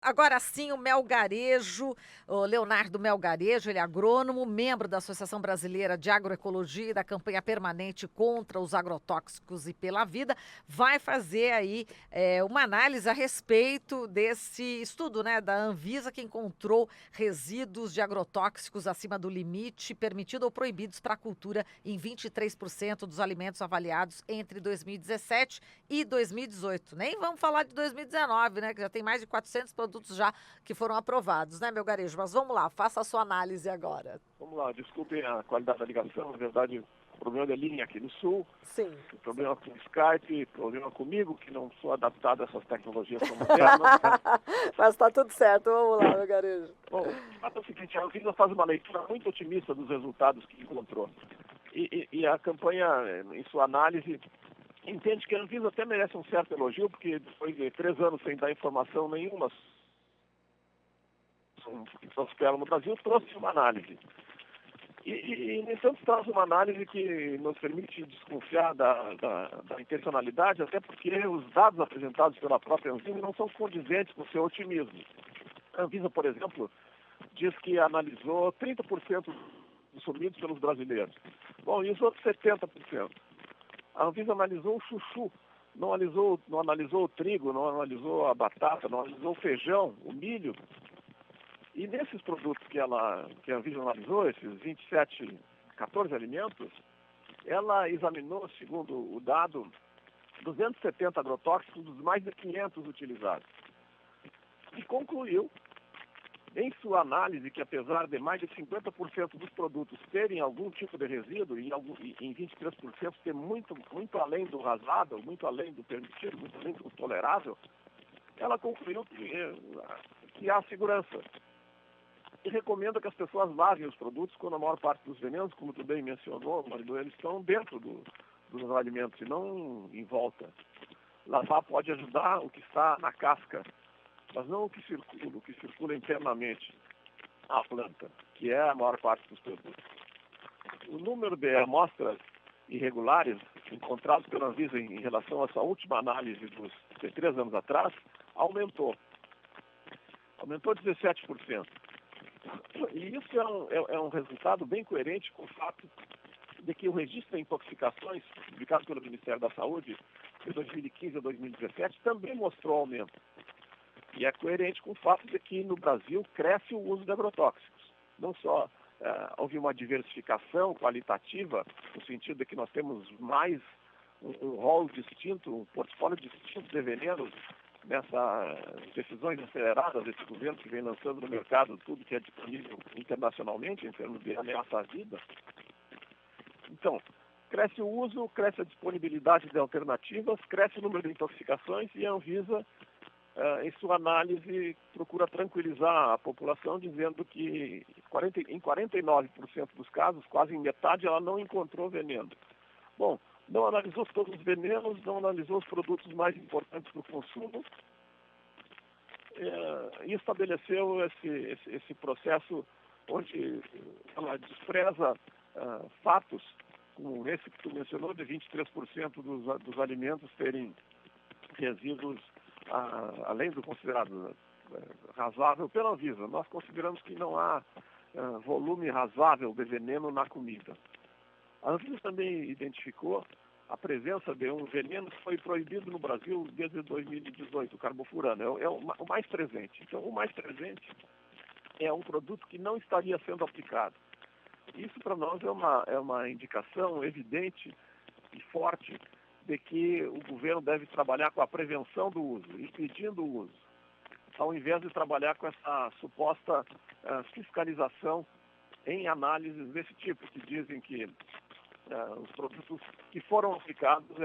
Agora sim, o Melgarejo, o Leonardo Melgarejo, ele é agrônomo, membro da Associação Brasileira de Agroecologia e da campanha permanente contra os agrotóxicos e pela vida, vai fazer aí uma análise a respeito desse estudo, né, da Anvisa, que encontrou resíduos de agrotóxicos acima do limite permitido ou proibidos para a cultura em 23% dos alimentos avaliados entre 2017 e 2018. Nem vamos falar de 2019, né, que já tem mais de 400 produtos já que foram aprovados, né, Melgarejo? Mas vamos lá, faça a sua análise agora. Vamos lá, desculpem a qualidade da ligação, na verdade, o problema da linha aqui no Sul, Sim. problema com o Skype, problema comigo, que não sou adaptado a essas tecnologias tão modernas. Mas tá tudo certo, vamos lá, Melgarejo. Bom, o fato é o seguinte, a Anvisa faz uma leitura muito otimista dos resultados que encontrou. E a campanha, em sua análise, entende que a Anvisa até merece um certo elogio, porque depois de 3 anos sem dar informação nenhuma que só se espera no Brasil, trouxe uma análise. No entanto, traz uma análise que nos permite desconfiar da intencionalidade, até porque os dados apresentados pela própria Anvisa não são condizentes com o seu otimismo. A Anvisa, por exemplo, diz que analisou 30% dos sumidos pelos brasileiros. Bom, e os outros 70%? A Anvisa analisou o chuchu, não analisou o trigo, não analisou a batata, não analisou o feijão, o milho. E nesses produtos que a Anvisa analisou, esses 14 alimentos, ela examinou, segundo o dado, 270 agrotóxicos dos mais de 500 utilizados. E concluiu, em sua análise, que apesar de mais de 50% dos produtos terem algum tipo de resíduo, e em 23% ter muito além do razoável, muito além do permitido, muito além do tolerável, ela concluiu que há segurança. E recomenda que as pessoas lavem os produtos quando a maior parte dos venenos, como tu bem mencionou, Marido, eles estão dentro dos alimentos e não em volta. Lavar pode ajudar o que está na casca, mas não o que circula internamente a planta, que é a maior parte dos produtos. O número de amostras irregulares encontrados pela Anvisa em relação a essa última análise de 3 anos atrás aumentou 17%. E isso é um resultado bem coerente com o fato de que o registro de intoxicações, publicado pelo Ministério da Saúde, de 2015 a 2017, também mostrou aumento. E é coerente com o fato de que no Brasil cresce o uso de agrotóxicos. Não só houve uma diversificação qualitativa, no sentido de que nós temos mais um rol distinto, um portfólio distinto de venenos, nessas decisões aceleradas desse governo que vem lançando no mercado tudo que é disponível internacionalmente em termos de ameaça à vida. Então, cresce o uso, cresce a disponibilidade de alternativas, cresce o número de intoxicações e a Anvisa, em sua análise, procura tranquilizar a população dizendo que em 49% dos casos, quase em metade, ela não encontrou veneno. Bom, não analisou todos os venenos, não analisou os produtos mais importantes para o consumo e estabeleceu esse processo onde ela despreza fatos, como esse que tu mencionou, de 23% dos alimentos terem resíduos além do considerado razoável pela Anvisa. Nós consideramos que não há volume razoável de veneno na comida. A Anvisa também identificou a presença de um veneno que foi proibido no Brasil desde 2018, o carbofurano. É o mais presente. Então, o mais presente é um produto que não estaria sendo aplicado. Isso, para nós, é uma indicação evidente e forte de que o governo deve trabalhar com a prevenção do uso, impedindo o uso, ao invés de trabalhar com essa suposta fiscalização em análises desse tipo, que dizem que os produtos que foram aplicados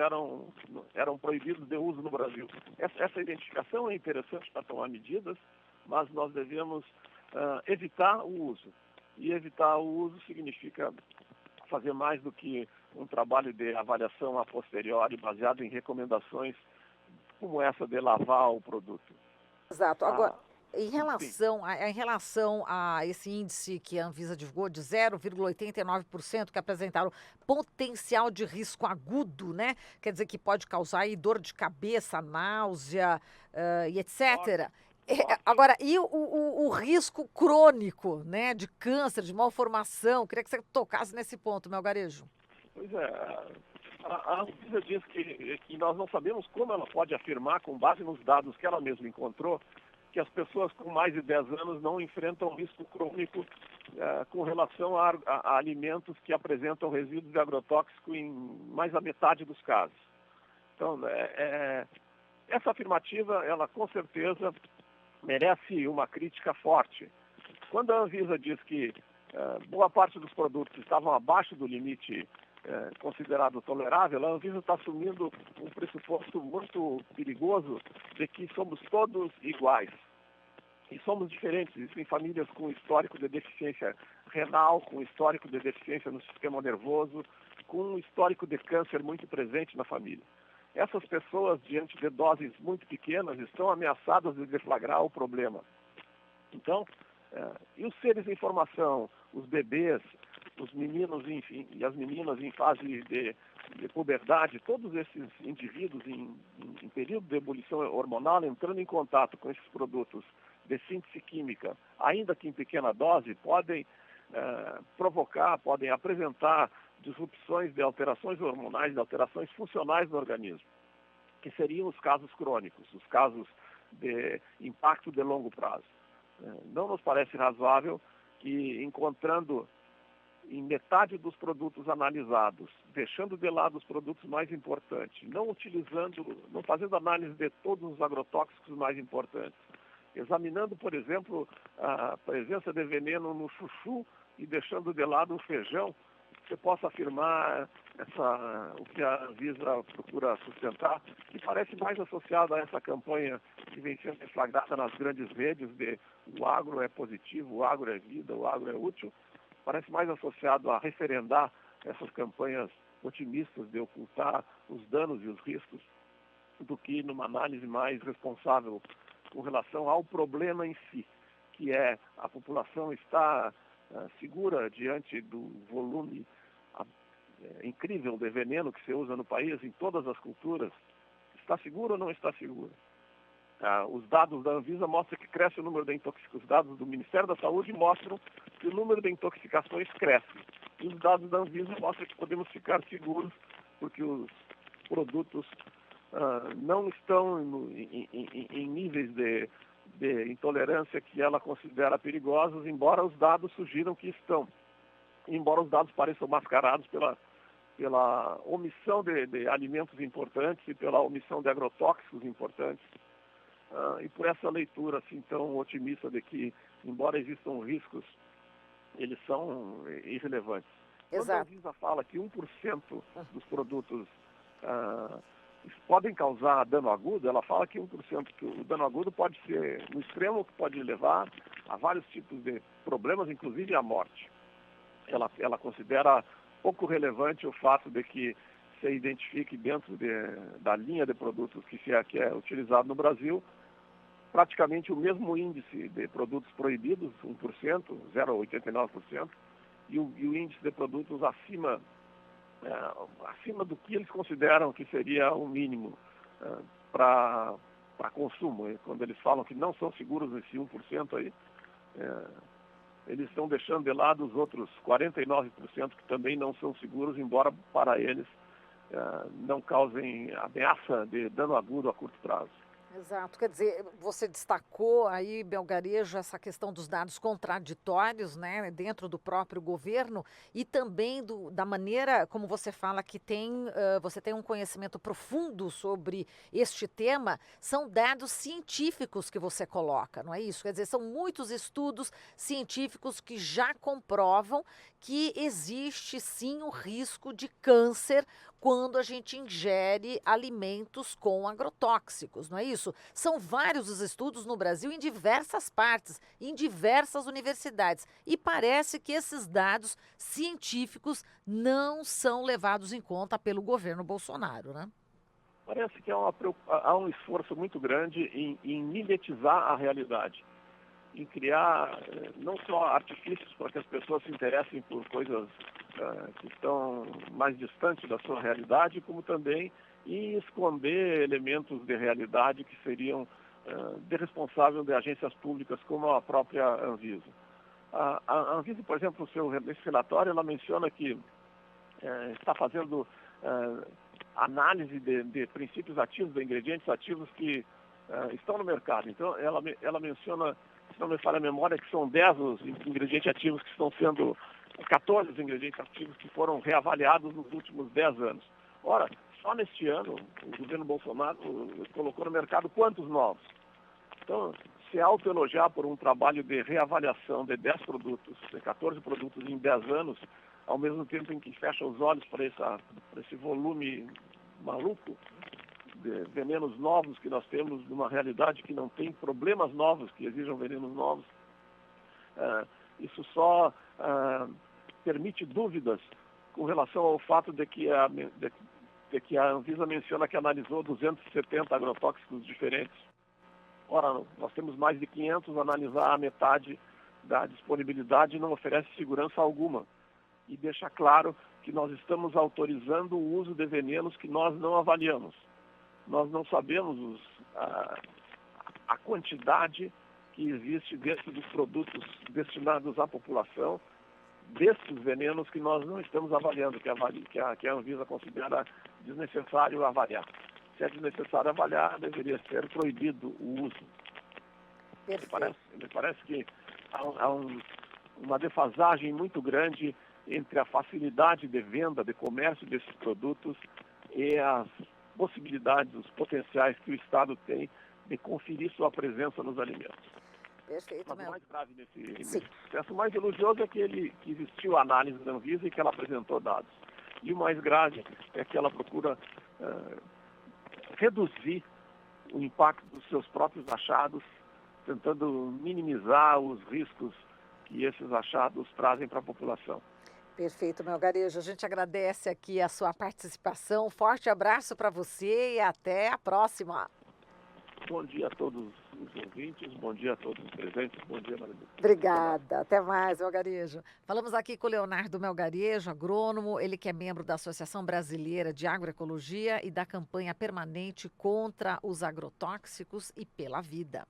eram proibidos de uso no Brasil. Essa identificação é interessante para tomar medidas, mas nós devemos evitar o uso. E evitar o uso significa fazer mais do que um trabalho de avaliação a posteriori baseado em recomendações como essa de lavar o produto. Exato. Agora, Ah, sim. em relação a esse índice que a Anvisa divulgou de 0,89% que apresentaram potencial de risco agudo, né? Quer dizer que pode causar aí dor de cabeça, náusea, e etc. Agora, e o risco crônico, né, de câncer, de malformação? Queria que você tocasse nesse ponto, Melgarejo. Pois é, a Anvisa diz que nós não sabemos como ela pode afirmar, com base nos dados que ela mesma encontrou, que as pessoas com mais de 10 anos não enfrentam risco crônico com relação a alimentos que apresentam resíduos de agrotóxico em mais da metade dos casos. Então, essa afirmativa, ela com certeza merece uma crítica forte. Quando a Anvisa diz que boa parte dos produtos estavam abaixo do limite considerado tolerável, a Anvisa está assumindo um pressuposto muito perigoso de que somos todos iguais. E somos diferentes. Existem famílias com histórico de deficiência renal, com histórico de deficiência no sistema nervoso, com um histórico de câncer muito presente na família. Essas pessoas, diante de doses muito pequenas, estão ameaçadas de deflagrar o problema. Então, e os seres em formação, os bebês, os meninos, enfim, e as meninas em fase de puberdade, todos esses indivíduos em período de ebulição hormonal, entrando em contato com esses produtos de síntese química, ainda que em pequena dose, podem provocar, podem apresentar disrupções de alterações hormonais, de alterações funcionais no organismo, que seriam os casos crônicos, os casos de impacto de longo prazo. Não nos parece razoável que, encontrando em metade dos produtos analisados, deixando de lado os produtos mais importantes, não fazendo análise de todos os agrotóxicos mais importantes, examinando, por exemplo, a presença de veneno no chuchu e deixando de lado o feijão, você possa afirmar o que a Anvisa procura sustentar, que parece mais associado a essa campanha que vem sendo deflagrada nas grandes redes de o agro é positivo, o agro é vida, o agro é útil, parece mais associado a referendar essas campanhas otimistas de ocultar os danos e os riscos do que numa análise mais responsável com relação ao problema em si, que é a população está segura diante do volume incrível de veneno que se usa no país, em todas as culturas. Está segura ou não está segura? Os dados da Anvisa mostram que cresce o número de intoxicações. Os dados do Ministério da Saúde mostram que o número de intoxicações cresce. E os dados da Anvisa mostram que podemos ficar seguros porque os produtos não estão em níveis de intolerância que ela considera perigosos, embora os dados sugiram que estão. Embora os dados pareçam mascarados pela omissão de alimentos importantes e pela omissão de agrotóxicos importantes. E por essa leitura assim tão otimista de que, embora existam riscos, eles são irrelevantes. Quando a Anvisa fala que 1% dos produtos podem causar dano agudo, ela fala que 1%, que o dano agudo pode ser no extremo, que pode levar a vários tipos de problemas, inclusive a morte. Ela considera pouco relevante o fato de que se identifique dentro da linha de produtos que é utilizado no Brasil, praticamente o mesmo índice de produtos proibidos, 1%, 0,89%, e o índice de produtos acima do que eles consideram que seria o mínimo para consumo. E quando eles falam que não são seguros esse 1% aí, eles estão deixando de lado os outros 49% que também não são seguros, embora para eles não causem ameaça de dano agudo a curto prazo. Exato, quer dizer, você destacou aí, Melgarejo, essa questão dos dados contraditórios, né, dentro do próprio governo e também da maneira como você fala que você tem um conhecimento profundo sobre este tema, são dados científicos que você coloca, não é isso? Quer dizer, são muitos estudos científicos que já comprovam que existe sim o risco de câncer quando a gente ingere alimentos com agrotóxicos, não é isso? São vários os estudos no Brasil em diversas partes, em diversas universidades. E parece que esses dados científicos não são levados em conta pelo governo Bolsonaro, né? Parece que há um esforço muito grande em mimetizar a realidade, em criar não só artifícios para que as pessoas se interessem por coisas que estão mais distantes da sua realidade, como também em esconder elementos de realidade que seriam de responsável de agências públicas como a própria Anvisa. A Anvisa, por exemplo, nesse relatório, ela menciona que está fazendo análise de princípios ativos, de ingredientes ativos que estão no mercado. Então, ela menciona, se não me falha a memória, que são 10 os ingredientes ativos que estão sendo, 14 os ingredientes ativos que foram reavaliados nos últimos 10 anos. Ora, só neste ano, o governo Bolsonaro colocou no mercado quantos novos? Então, se autoelogiar por um trabalho de reavaliação de 10 produtos, de 14 produtos em 10 anos, ao mesmo tempo em que fecha os olhos para esse volume maluco de venenos novos que nós temos, numa realidade que não tem problemas novos que exijam venenos novos, isso só permite dúvidas com relação ao fato de que a Anvisa menciona que analisou 270 agrotóxicos diferentes. Ora, nós temos mais de 500, analisar a metade da disponibilidade não oferece segurança alguma. E deixa claro que nós estamos autorizando o uso de venenos que nós não avaliamos. Nós não sabemos a quantidade que existe dentro dos produtos destinados à população, desses venenos que nós não estamos avaliando, que a Anvisa considera desnecessário avaliar. Se é desnecessário avaliar, deveria ser proibido o uso. Me parece que há uma defasagem muito grande entre a facilidade de venda, de comércio desses produtos e as possibilidades, os potenciais que o Estado tem de conferir sua presença nos alimentos. Perfeito, Mas o mais grave nesse processo, o mais elogioso é que existiu a análise da Anvisa e que ela apresentou dados. E o mais grave é que ela procura reduzir o impacto dos seus próprios achados, tentando minimizar os riscos que esses achados trazem para a população. Perfeito, Melgarejo. A gente agradece aqui a sua participação. Forte abraço para você e até a próxima. Bom dia a todos os ouvintes, bom dia a todos os presentes, bom dia, Maria. Obrigada. Até mais, Melgarejo. Falamos aqui com o Leonardo Melgarejo, agrônomo, ele que é membro da Associação Brasileira de Agroecologia e da campanha permanente contra os agrotóxicos e pela vida.